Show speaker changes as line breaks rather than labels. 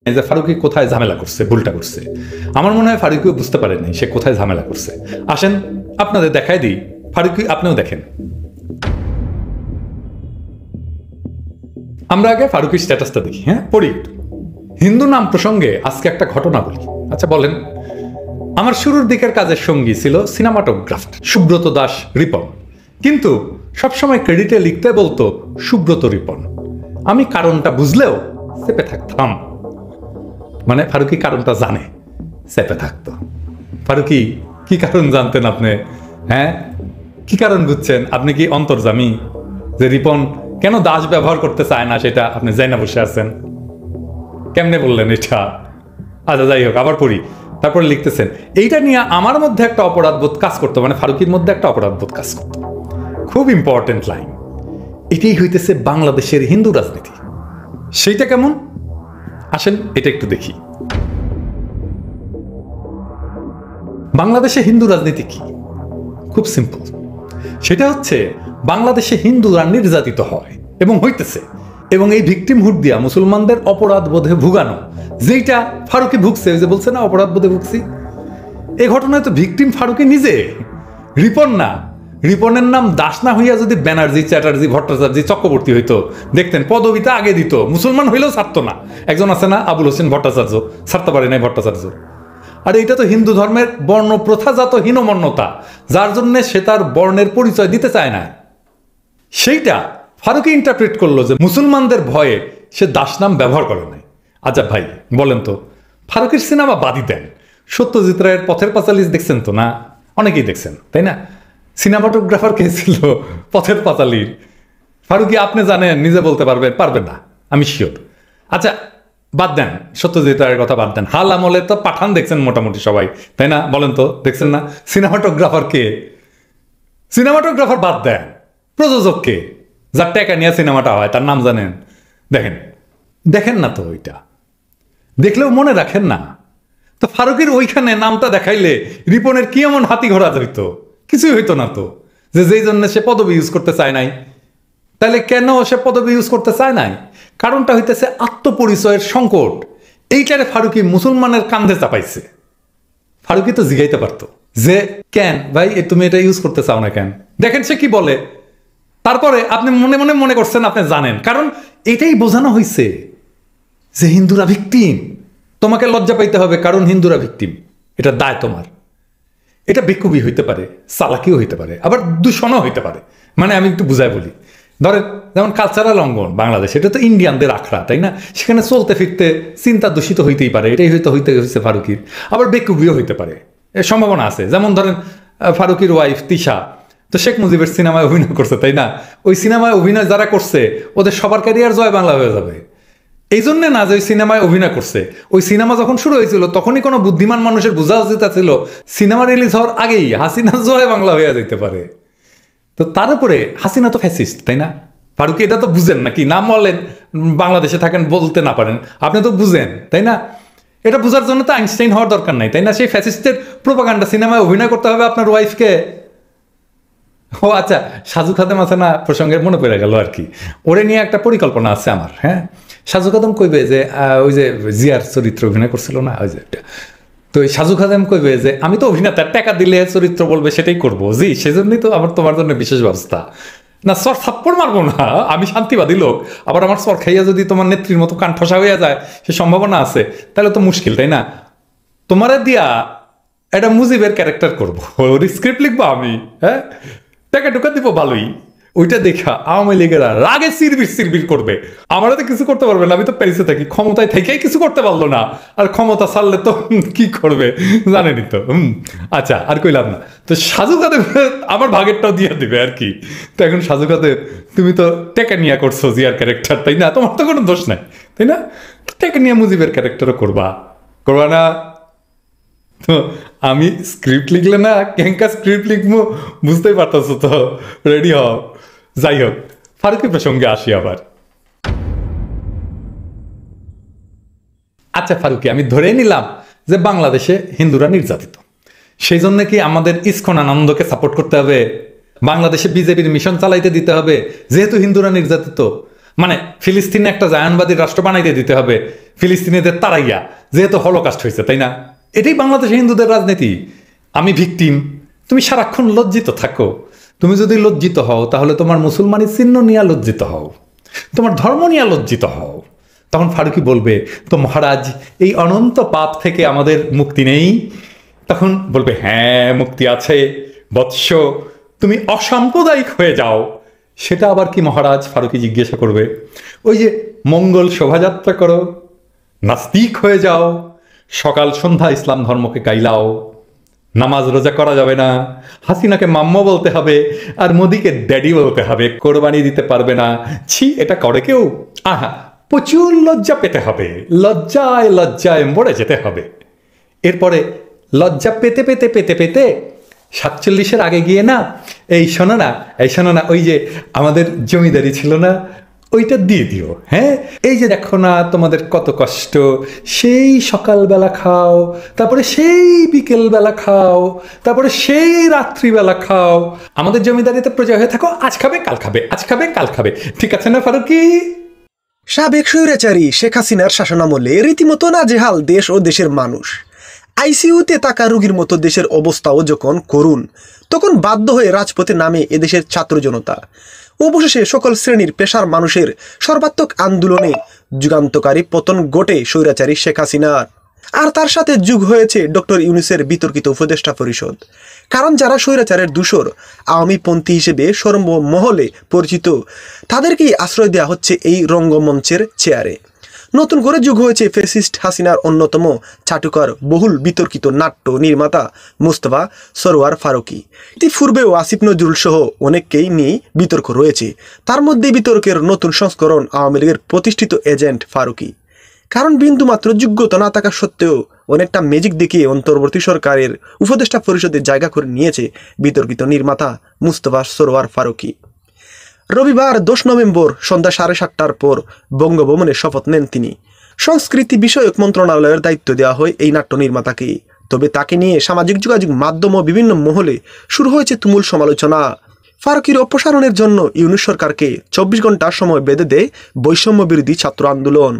এই যে ফারুকী কোথায় ঝামেলা করছে, ভুলটা করছে। আমার মনে হয় ফারুকীও বুঝতে পারেনি সে কোথায় ঝামেলা করছে। আসেন আপনাদের দেখাই দিই, ফারুকী আপনিও দেখেন। আমরা আগে ফারুকীর স্ট্যাটাসটা দেখি। হ্যাঁ, পড়ি একটু। হিন্দু নাম প্রসঙ্গে আজকে একটা ঘটনা বলি। আচ্ছা বলেন, আমার শুরুর দিকের কাজের সঙ্গী ছিল সিনেমাটোগ্রাফার সুব্রত দাস রিপন, কিন্তু সবসময় ক্রেডিটে লিখতে বলতো সুব্রত রিপন। আমি কারণটা বুঝলেও চেপে থাকতাম। মানে ফারুকী কারণটা জানে, চেপে থাকতো। ফারুকী কি কারণ জানতেন আপনি? হ্যাঁ, কি কারণ বুঝছেন? আপনি কি অন্তর্জামী যে রিপন কেন দাস ব্যবহার করতে চায় না সেটা আপনি যাই না বসে আছেন? কেমনে বললেন এটা? আচ্ছা যাই হোক, আবার পড়ি। তারপরে লিখতেছেন, এইটা নিয়ে আমার মধ্যে একটা অপরাধ বোধ কাজ করতো, মানে ফারুকীর মধ্যে একটা অপরাধ বোধ কাজ করতো। খুব ইম্পর্টেন্ট লাইন। এটাই হইতেছে বাংলাদেশের হিন্দু রাজনীতি। সেইটা কেমন? আসেন এটা একটু দেখি। বাংলাদেশে হিন্দু রাজনীতি কি? খুব সিম্পল। সেটা হচ্ছে বাংলাদেশে হিন্দুরা নির্যাতিত হয় এবং হইতেছে, এবং এই ভিকটিমহুড দিয়া মুসলমানদের অপরাধ বোধে ভুগানো, যেটা ফারুকী ভুগছে। ওই যে বলছে না অপরাধ বোধে ভুগছি, এই ঘটনায় তো ভিকটিম ফারুকী নিজে, রিপন না। রিপনের নাম দাস না হইয়া যদি ব্যানার্জি, চ্যাটার্জি, ভট্টাচার্য, চক্রবর্তী হইতো, দেখতেন পদবিটা আগে দিত, মুসলমান হইলেও ছাড়তো না। একজন আছে না আবুল হোসেন ভট্টাচার্য, ছাড়তে পারে নাই ভট্টাচার্য। আর এটা তো হিন্দু ধর্মের বর্ণ প্রথাজাত হীনমন্যতা, যার জন্য সে তার বর্ণের পরিচয় দিতে চায় না। সেইটা ফারুকী ইন্টারপ্রেট করলো যে মুসলমানদের ভয়ে সে দাস নাম ব্যবহার করে নাই। আচ্ছা ভাই বলেন তো, ফারুকীর সিনেমা বাদই দেন, সত্যজিৎ রায়ের পথের পাঁচালী দেখছেন তো? না, অনেকেই দেখছেন তাই না? সিনেমাটোগ্রাফার কে ছিল পথের পাঁচালীর? ফারুকী আপনি জানেন, নিজে বলতে পারবেন না, আমি শিওর। আচ্ছা বাদ দেন, সত্যজিৎ রায়ের কথা বাদ দেন। হাল আমলে তো পাঠান দেখছেন মোটামুটি সবাই, তাই না? বলেন তো দেখছেন না? সিনেমাটোগ্রাফার কে? সিনেমাটোগ্রাফার বাদ দেন, প্রযোজক কে? যার টাকা নিয়ে সিনেমাটা হয় তার নাম জানেন? দেখেন না তো, ওইটা দেখলেও মনে রাখেন না তো। ফারুকীর ওইখানে নামটা দেখাইলে রিপনের কি এমন হাতি ঘোড়া হইতো? কিছুই হইতো না তো। যেই জন্য সে পদবি ইউজ করতে চায় নাই। তাহলে কেন সে পদবি ইউজ করতে চায় নাই? কারণটা হইতেছে আত্মপরিচয়ের সংকট। এইটারে ফারুকী মুসলমানের কান্ধে চাপাইছে। ফারুকী তো জিগাইতে পারতো যে কেন ভাই তুমি এটা ইউজ করতে চাও না কেন? দেখেন সে কি বলে। তারপরে আপনি মনে মনে মনে করছেন আপনি জানেন, কারণ এটাই বোঝানো হয়েছে যে হিন্দুরা ভিকটিম, তোমাকে লজ্জা পাইতে হবে কারণ হিন্দুরা ভিকটিম, এটা দায় তোমার। এটা বেকুবি হইতে পারে, চালাকিও হইতে পারে, আবার দূষণও হইতে পারে। মানে আমি একটু বুঝাই বলি, ধরেন যেমন কালচারাল অঙ্গন বাংলাদেশ, এটা তো ইন্ডিয়ানদের আখড়া, তাই না? সেখানে চলতে ফিরতে চিন্তা দূষিত হইতেই পারে, এটাই হয়তো হইতে হয়েছে ফারুকীর। আবার বেকুবিও হইতে পারে, এর সম্ভাবনা আছে। যেমন ধরেন ফারুকীর ওয়াইফ তিশা তো শেখ মুজিবের সিনেমায় অভিনয় করছে, তাই না? ওই সিনেমায় অভিনয় যারা করছে ওদের সবার ক্যারিয়ার জয় বাংলা হয়ে যাবে। এই জন্যে না যে ওই সিনেমায় অভিনয় করছে, ওই সিনেমা যখন শুরু হয়েছিল তখনই কোনো বুদ্ধিমান মানুষের বোঝা উচিত ছিল সিনেমা রিলিজ হওয়ার আগেই হাসিনা জয় বাংলা হয়ে যেতে পারে। তো তার উপরে হাসিনা তো ফ্যাসিস্ট, তাই না? ফারুকী এটা তো বুঝেন নাকি? নাম বলেন, বাংলাদেশে থাকেন, বলতে না পারেন, আপনি তো বুঝেন, তাই না? এটা বোঝার জন্য তো আইনস্টাইন হওয়ার দরকার নাই, তাই না? সেই ফ্যাসিস্টের প্রোপাগান্ডা সিনেমায় অভিনয় করতে হবে আপনার ওয়াইফকে। ও আচ্ছা, সাজু খাদেম আছে না প্রসঙ্গে মনে পড়ে গেল আর কি। ওরে নিয়ে একটা পরিকল্পনা আছে আমার। হ্যাঁ, সাজু খাদেম কইবে যে ওই যে জিয়ার চরিত্র অভিনয় করছিল না, ওই যে তো ওই সাজু খাদেম কইবে যে আমি তো অভিনেতার টাকা দিলে চরিত্র বলবে সেটাই করবো। জি, সেজন্যই তো আমার তোমার জন্য বিশেষ ব্যবস্থা। না সর থাপ্পড় মারবো না, আমি শান্তিবাদী লোক। আবার আমার সর খাইয়া যদি তোমার নেত্রীর মতো কান ঠসা হইয়া যায় সে সম্ভাবনা আছে, তাহলে তো মুশকিল, তাই না? তোমারে দিয়া একটা মুজিবের ক্যারেক্টার করবো, ওর স্ক্রিপ্ট লিখবো আমি। হ্যাঁ, টাকা ঢুকা দিব ভালোই। ওইটা দেখা আওয়ামী লীগেরা রাগে সিরবির করবে, আমারা তো কিছু করতে পারবে না। আমি তো প্যারিসে থাকি, ক্ষমতায় থেকেই কিছু করতে পারলো না, আর ক্ষমতা ছাড়লে তো কি করবে জানেনি তো। আচ্ছা আর কইলাম না তো, সাজু খাদেম আমার ভাগেরটাও দিয়ে দিবে আর কি। তো এখন সাজু খাদেম তুমি তো টেকা নিয়ে করছো জিয়ার ক্যারেক্টার, তাই না? তোমার তো কোনো দোষ নাই, তাই না? টেকা নিয়ে মুজিবের ক্যারেক্টারও করবা না? তো আমি স্ক্রিপ্ট লিখলে না কেঙ্কা স্ক্রিপ্ট লিখবো বুঝতেই পারতেছো তো, রেডি হও। যাই হোক, ফারুকী প্রসঙ্গে আসি আবার। আচ্ছা ফারুকী, আমি ধরে নিলাম যে বাংলাদেশে হিন্দুরা নির্যাতিত, সেই জন্য কি আমাদের ইসকন আনন্দকে সাপোর্ট করতে হবে? বাংলাদেশে বিজেপির মিশন চালাইতে দিতে হবে যেহেতু হিন্দুরা নির্যাতিত? মানে ফিলিস্তিনে একটা জায়নবাদী রাষ্ট্র বানাইতে দিতে হবে ফিলিস্তিনিদের তারাইয়া, যেহেতু হলোকাস্ট হয়েছে, তাই না? এটাই বাংলাদেশে হিন্দুদের রাজনীতি। আমি ভিকটিম, তুমি সারাক্ষণ লজ্জিত থাকো। তুমি যদি লজ্জিত হও তাহলে তোমার মুসলমানি চিহ্ন নিয়ে লজ্জিত হও, তোমার ধর্ম নিয়ে লজ্জিত হও। তখন ফারুকি বলবে, তো মহারাজ এই অনন্ত পাপ থেকে আমাদের মুক্তি নেই? তখন বলবে, হ্যাঁ মুক্তি আছে বৎস, তুমি অসাম্প্রদায়িক হয়ে যাও। সেটা আবার কি মহারাজ? ফারুকি জিজ্ঞাসা করবে। ওই যে মঙ্গল শোভাযাত্রা করো, নাস্তিক হয়ে যাও, সকাল সন্ধ্যা ইসলাম ধর্মকে গাইলাও, নামাজ রোজা করা যাবে না, হাসিনাকে মাম্মা বলতে হবে আর মোদিকে ড্যাডি বলতে হবে, কোরবানি দিতে পারবে না, ছি এটা করে কেউ? আহা, প্রচুর লজ্জা পেতে হবে, লজ্জায় লজ্জায় মরে যেতে হবে। এরপরে লজ্জা পেতে পেতে পেতে পেতে 47-এর আগে গিয়ে না, এই শোনো না, ওই যে আমাদের জমিদারি ছিল না, ওইটা দিয়ে দিও। হ্যাঁ, এই যে দেখো না তোমাদের কত কষ্ট, সেই সকালবেলা খাও, তারপরে সেই বিকেলবেলা খাও, তারপরে সেই রাত্রিবেলা খাও, আমাদের জমিদারিতে প্রজা হয়ে থাকো, আজ খাবে কাল খাবে, আজ খাবে কাল খাবে। ঠিক আছে না ফারুকি?
সাবেক স্বৈরাচারী শেখ হাসিনার শাসনামলে রীতিমতো নাজেহাল দেশ ও দেশের মানুষ। আইসিইউতে থাকা রোগীর মতো দেশের অবস্থাও যখন করুণ, তখন বাধ্য হয়ে রাজপথে নামে এদেশের ছাত্র জনতা। অবশেষে সকল শ্রেণীর পেশার মানুষের সর্বাত্মক আন্দোলনে যুগান্তকারী পতন ঘটে স্বৈরাচারী শেখ হাসিনার। আর তার সাথে যুগ হয়েছে ডক্টর ইউনূসের বিতর্কিত উপদেষ্টা পরিষদ। কারণ যারা স্বৈরাচারের দূষর আওয়ামীপন্থী হিসেবে সর্বমহলে পরিচিত, তাদেরকেই আশ্রয় দেওয়া হচ্ছে এই রঙ্গমঞ্চের চেয়ারে। নতুন করে যুগ হয়েছে ফ্যাসিস্ট হাসিনার অন্যতম চাটুকার বহুল বিতর্কিত নাট্য নির্মাতা মোস্তফা সরোয়ার ফারুকি। ইতিপূর্বেও আসিফ নজরুল সহ অনেককেই নিয়ে বিতর্ক রয়েছে। তার মধ্যে বিতর্কের নতুন সংস্করণ আওয়ামী লীগের প্রতিষ্ঠিত এজেন্ট ফারুকি। কারণ বিন্দুমাত্র যোগ্যতা না থাকা সত্ত্বেও অনেকটা ম্যাজিক দেখিয়ে অন্তর্বর্তী সরকারের উপদেষ্টা পরিষদে জায়গা করে নিয়েছে বিতর্কিত নির্মাতা মোস্তফা সরোয়ার ফারুকি। রবিবার 10 নভেম্বর সন্ধ্যা 7:30টার পর বঙ্গভবনে শপথ নেন তিনি। সংস্কৃতি বিষয়ক মন্ত্রণালয়ের দায়িত্ব দেওয়া হয় এই নাট্য নির্মাতাকে। তবে তাকে নিয়ে সামাজিক যোগাযোগ মাধ্যম ও বিভিন্ন মহলে শুরু হয়েছে তুমুল সমালোচনা। ফারুকির অপসারণের জন্য ইউনূস সরকারকে 24 ঘন্টা সময় বেঁধে দেয় বৈষম্য বিরোধী ছাত্র আন্দোলন।